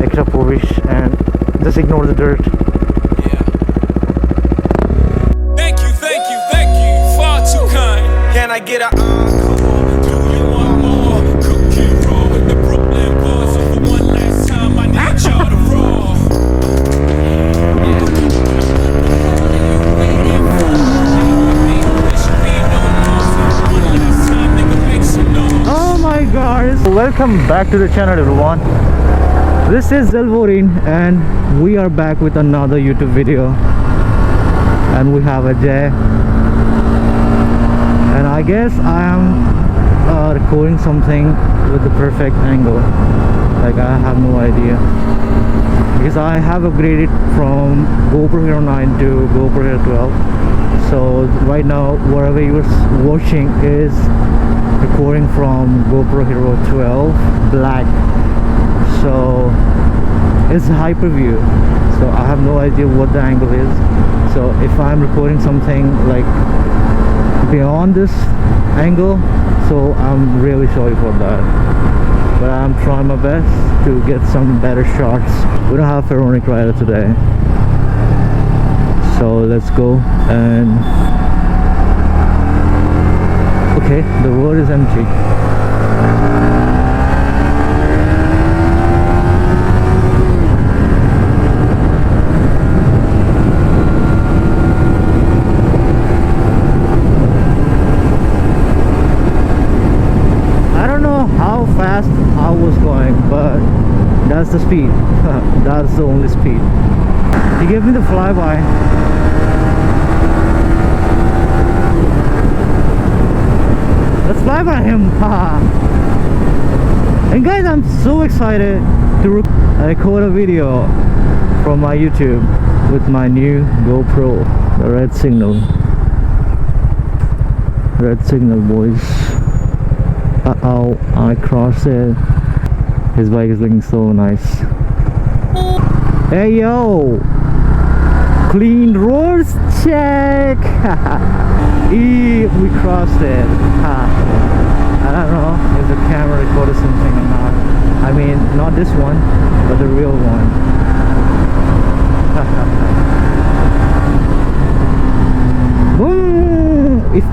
extra polish and just ignore the dirt. Yeah. Thank you, thank you, thank you. Far too kind. Can I get a encore? Do you want more? Cookie roll with the Brooklyn boys. So for one last time, I need y'all to roll. Oh my god, welcome back to the channel everyone. This is Zelvorine and we are back with another YouTube video, and we have a Jay, and I guess I am recording something with the perfect angle. Like I have no idea, because I have upgraded from GoPro Hero 9 to GoPro Hero 12. So right now whatever you're watching is recording from GoPro Hero 12 Black, so it's hyper view, so I have no idea what the angle is. So if I'm recording something like beyond this angle, so I'm really sorry for that, but I'm trying my best to get some better shots. We don't have Pharaonic Rider today, so let's go. And okay, the road is empty. I don't know how fast I was going, but that's the speed. That's the only speed. He gave me the flyby. Let's fly by him. And guys, I'm so excited to record a video from my YouTube with my new GoPro. The red signal. Red signal, boys. Uh-oh, I crossed it. His bike is looking so nice. Hey yo! Clean roads check! We crossed it. I don't know if the camera recorded something or not. I mean, not this one, but the real one.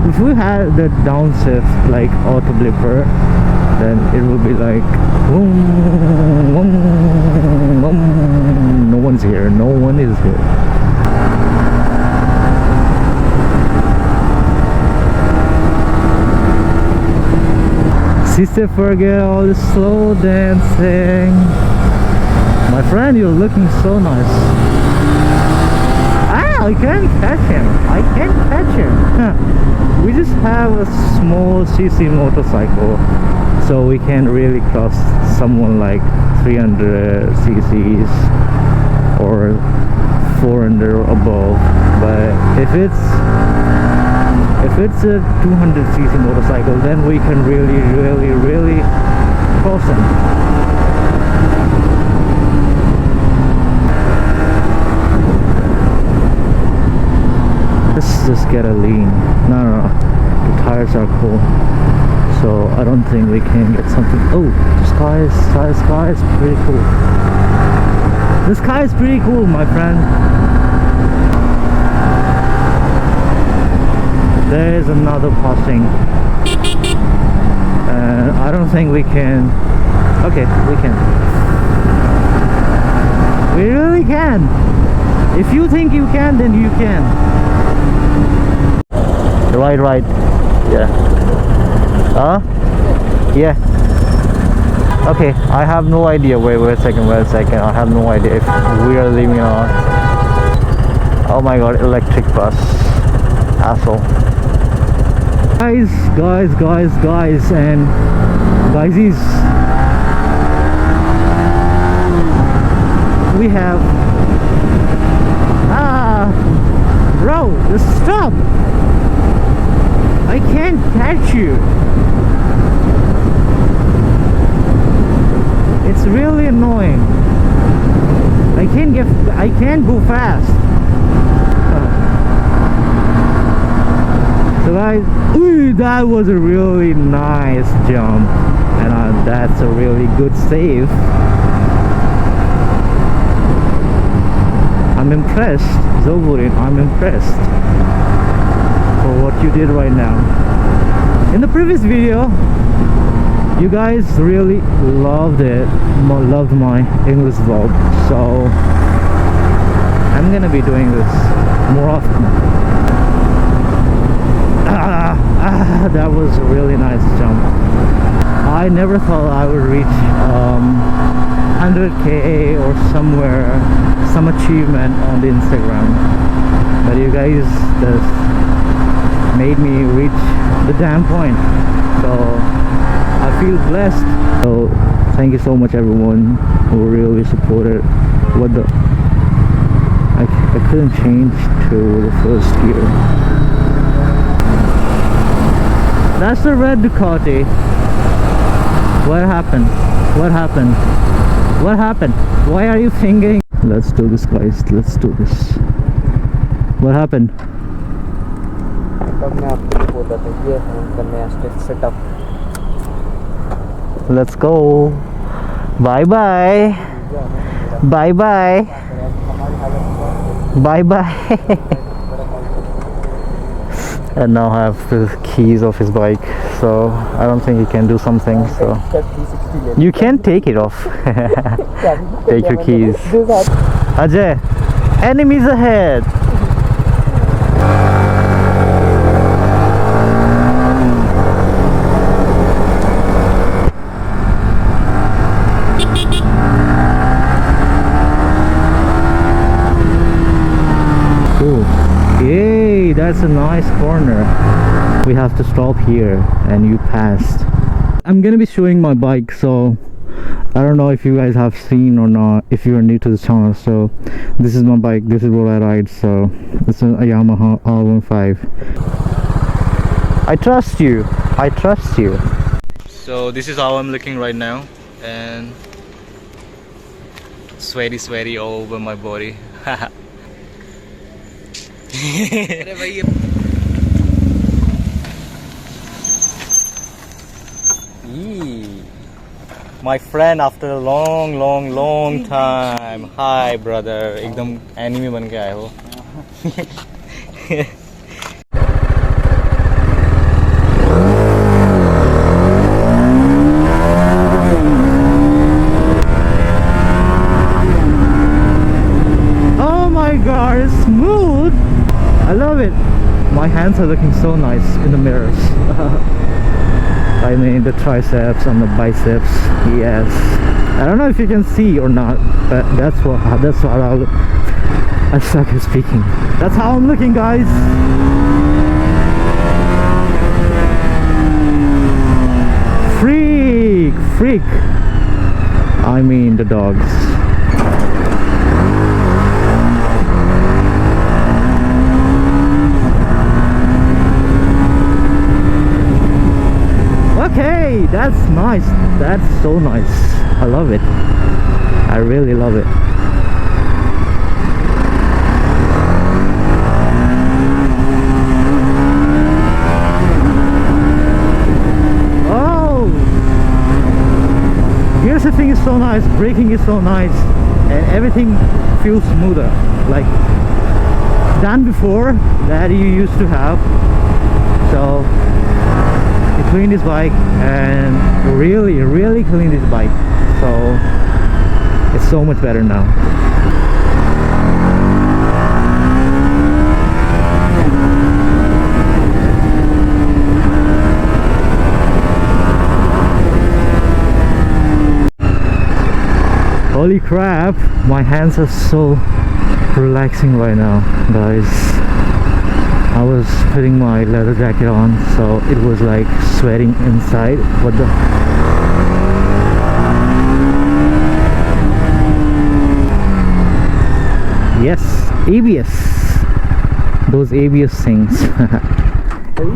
If we had the downshift like auto blipper, then it would be like no one's here, no one is here. Sister, forget all the slow dancing. My friend, you're looking so nice. Ah, I can't catch him. I can't catch him. We just have a small CC motorcycle, so we can't really cross someone like 300 cc's or 400 or above. But if it's a 200cc motorcycle, then we can really cross them. Let's just get a lean. No, the tires are cool, so I don't think we can get something. Oh, the sky is pretty cool. The sky is pretty cool, my friend. There is another passing, and I don't think we can. Okay, we can. We really can. If you think you can, then you can. Right. Yeah. Yeah. Okay, I have no idea. Wait a second. I have no idea if we are leaving or not. Oh my god, electric bus. Asshole. Guys, and guysies, we have bro, just stop. I can't catch you. It's really annoying. I can't go fast. So guys, ooh, that was a really nice jump, and that's a really good save. impressed, Zelvorine. I'm impressed for what you did right now. In the previous video, you guys really loved my English vlog, so I'm gonna be doing this more often. That was a really nice jump. I never thought I would reach 100k or somewhere, some achievement on the Instagram, but you guys just made me reach the damn point, so I feel blessed. So thank you so much everyone who really supported. What the, I couldn't change to the first gear. That's the red Ducati. What happened? What happened? What happened? Why are you thinking? Let's do this, guys. Let's do this. What happened? Let's go. Bye bye. Bye bye. Bye bye. And now I have the keys of his bike, so I don't think he can do something. So you can take it off. Take your keys. Ajay, enemies ahead. Yay, that's a nice corner. We have to stop here and you passed. I'm gonna be showing my bike, so I don't know if you guys have seen or not, if you are new to the channel. So this is my bike, this is what I ride. So it's a Yamaha R15. I trust you, I trust you. So this is how I'm looking right now, and sweaty all over my body. My friend after a long time. Hi brother, एकदम enemy बन के आए हो. Oh my god, it's smooth. I love it. My hands are looking so nice in the mirrors. I mean the triceps and the biceps. Yes. I don't know if you can see or not, but that's what I suck at speaking. That's how I'm looking, guys. Freak. I mean the dogs. Okay, that's nice. That's so nice. I love it. I really love it. Oh, gear shifting is so nice, braking is so nice, and everything feels smoother, like than before that you used to have. So clean this bike and really clean this bike, so it's so much better now. Holy crap, my hands are so relaxing right now, guys. I was putting my leather jacket on, so it was like sweating inside. What the? Yes, ABS. Those ABS things.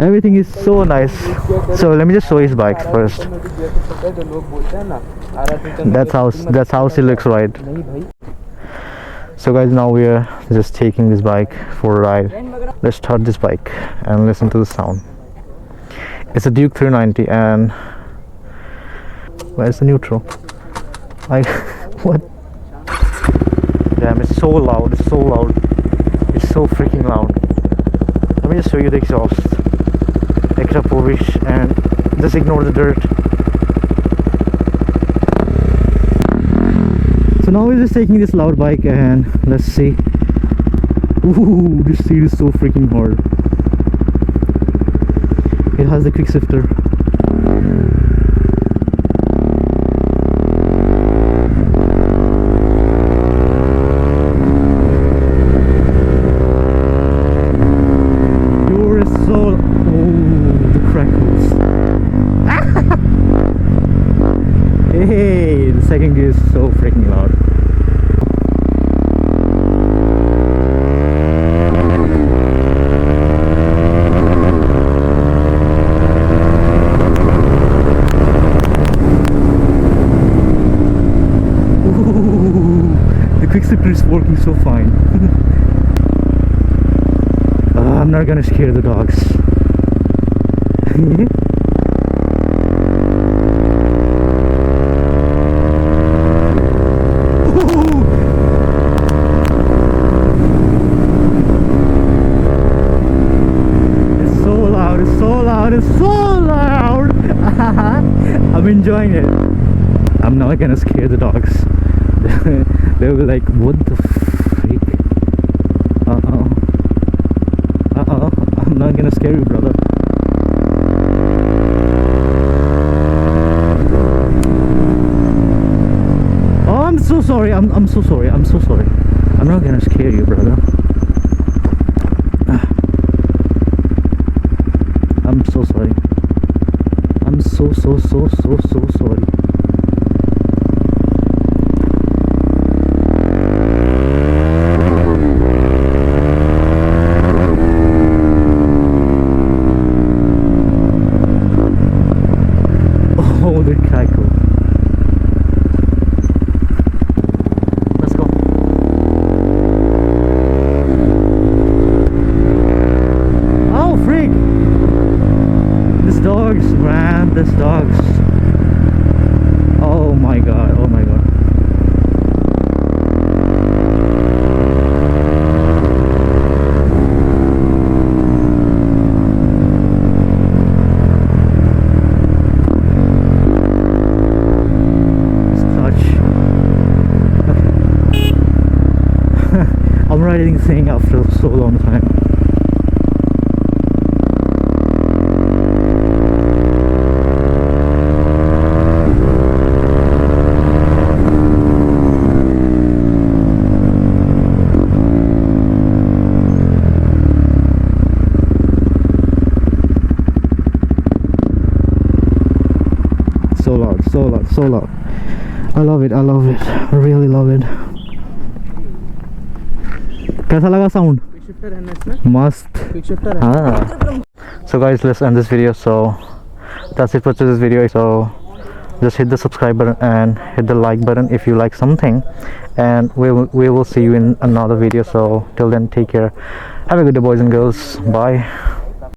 Everything is so nice. So let me just show his bikes first. That's how she looks, right? So guys, now we are just taking this bike for a ride. Let's start this bike and listen to the sound. It's a Duke 390, and where's the neutral? Like what? Damn damn, it's so loud, it's so loud. It's so freaking loud. Let me just show you the exhaust. Extra polish and just ignore the dirt. So now we're just taking this loud bike and let's see. Ooh, this seat is so freaking hard. It has the quick shifter. Your is so. Oh, the crackles. Hey, the second gear is so freaking loud. The quick shifter is working so fine. I'm not gonna scare the dogs. It's so loud, it's so loud, it's so loud. I'm enjoying it. I'm not gonna scare the dogs. They'll be like, what the freak? I'm not gonna scare you, brother. Oh, I'm so sorry. I'm so sorry. I'm so sorry. I'm not gonna scare you, brother. I'm so sorry. I'm so sorry. Oh, the crackle. Let's go. Oh, freak! This dogs, man, this dogs. Oh my god, oh my god. I'm riding this thing after so long time. So loud, so loud, so loud. I love it, I love it. I really love it. कैसा लगा sound मस्त हाँ so guys, let's end this video. So that's it for today's video. So just hit the subscribe button and hit the like button if you like something, and we will see you in another video. So till then, take care, have a good day, boys and girls. Bye.